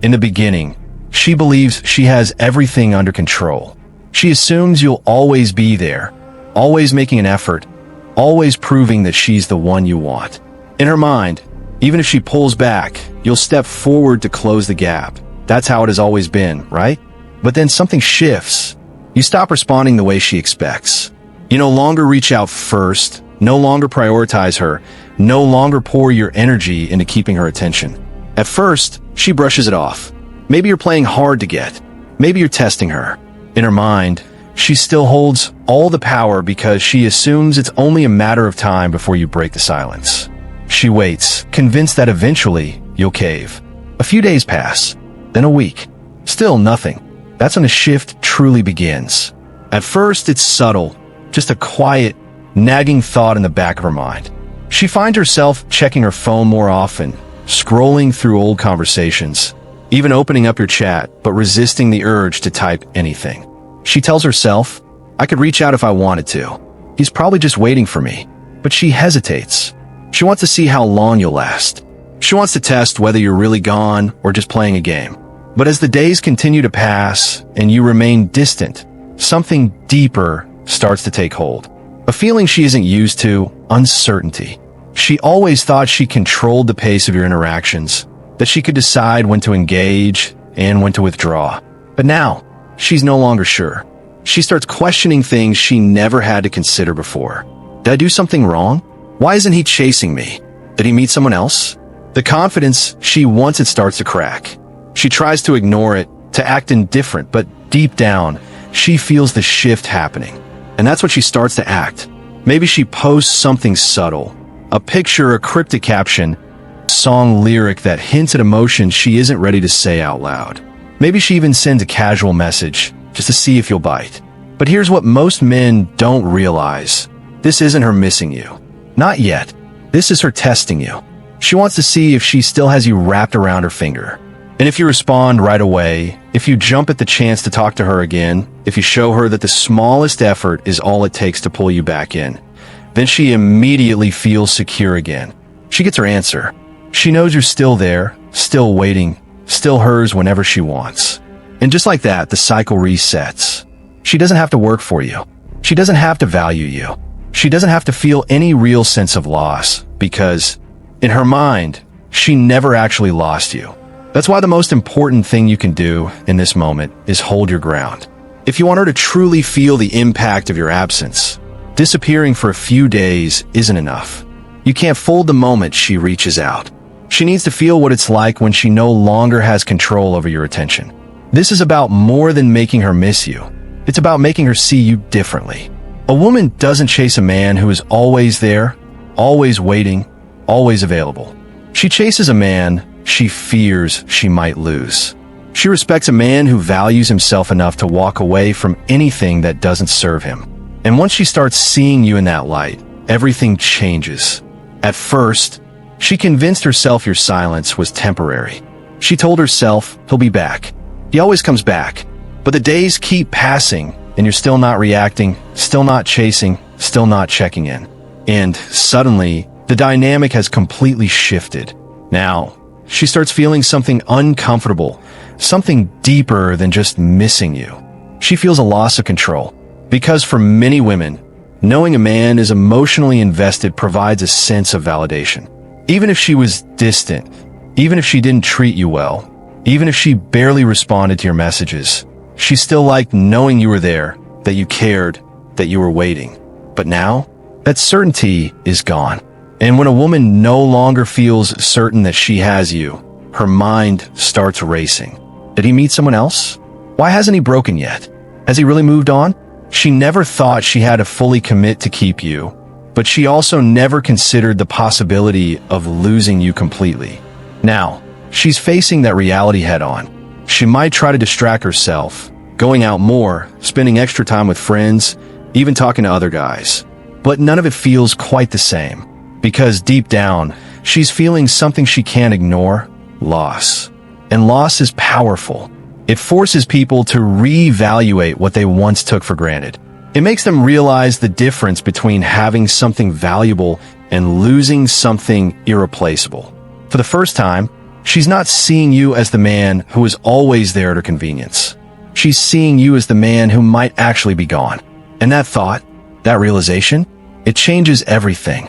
In the beginning, she believes she has everything under control. She assumes you'll always be there, always making an effort, always proving that she's the one you want. In her mind, even if she pulls back, you'll step forward to close the gap. That's how it has always been, right? But then something shifts. You stop responding the way she expects. You no longer reach out first, no longer prioritize her, no longer pour your energy into keeping her attention. At first, she brushes it off. Maybe you're playing hard to get. Maybe you're testing her. In her mind, she still holds all the power because she assumes it's only a matter of time before you break the silence. She waits, convinced that eventually you'll cave. A few days pass, then a week. Still nothing. That's when a shift truly begins. At first, it's subtle, just a quiet, nagging thought in the back of her mind. She finds herself checking her phone more often, scrolling through old conversations, even opening up your chat, but resisting the urge to type anything. She tells herself, I could reach out if I wanted to. He's probably just waiting for me. But she hesitates. She wants to see how long you'll last. She wants to test whether you're really gone or just playing a game. But as the days continue to pass and you remain distant, something deeper starts to take hold. A feeling she isn't used to, uncertainty. She always thought she controlled the pace of your interactions, that she could decide when to engage and when to withdraw. But now, she's no longer sure. She starts questioning things she never had to consider before. Did I do something wrong? Why isn't he chasing me? Did he meet someone else? The confidence she once had starts to crack. She tries to ignore it, to act indifferent, but deep down, she feels the shift happening. And that's when she starts to act. Maybe she posts something subtle, a picture, a cryptic caption, song lyric that hints at emotion she isn't ready to say out loud. Maybe she even sends a casual message, just to see if you'll bite. But here's what most men don't realize. This isn't her missing you. Not yet. This is her testing you. She wants to see if she still has you wrapped around her finger. And if you respond right away, if you jump at the chance to talk to her again, if you show her that the smallest effort is all it takes to pull you back in, then she immediately feels secure again. She gets her answer. She knows you're still there, still waiting, still hers whenever she wants. And just like that, the cycle resets. She doesn't have to work for you. She doesn't have to value you. She doesn't have to feel any real sense of loss, because in her mind, she never actually lost you. That's why the most important thing you can do in this moment is hold your ground. If you want her to truly feel the impact of your absence, disappearing for a few days isn't enough. You can't fold the moment she reaches out. She needs to feel what it's like when she no longer has control over your attention. This is about more than making her miss you. It's about making her see you differently. A woman doesn't chase a man who is always there, always waiting, always available. She chases a man she fears she might lose. She respects a man who values himself enough to walk away from anything that doesn't serve him. And once she starts seeing you in that light, everything changes. At first, she convinced herself your silence was temporary. She told herself he'll be back. He always comes back. But the days keep passing, and you're still not reacting, still not chasing, still not checking in. And suddenly, the dynamic has completely shifted. Now, she starts feeling something uncomfortable, something deeper than just missing you. She feels a loss of control. Because for many women, knowing a man is emotionally invested provides a sense of validation. Even if she was distant, even if she didn't treat you well, even if she barely responded to your messages, she still liked knowing you were there, that you cared, that you were waiting. But now, that certainty is gone. And when a woman no longer feels certain that she has you, her mind starts racing. Did he meet someone else? Why hasn't he broken yet? Has he really moved on? She never thought she had to fully commit to keep you, but she also never considered the possibility of losing you completely. Now, she's facing that reality head on. She might try to distract herself, going out more, spending extra time with friends, even talking to other guys. But none of it feels quite the same. Because deep down, she's feeling something she can't ignore, loss. And loss is powerful. It forces people to reevaluate what they once took for granted. It makes them realize the difference between having something valuable and losing something irreplaceable. For the first time, She's not seeing you as the man who is always there at her convenience. She's seeing you as the man who might actually be gone. And that thought, that realization, it changes everything.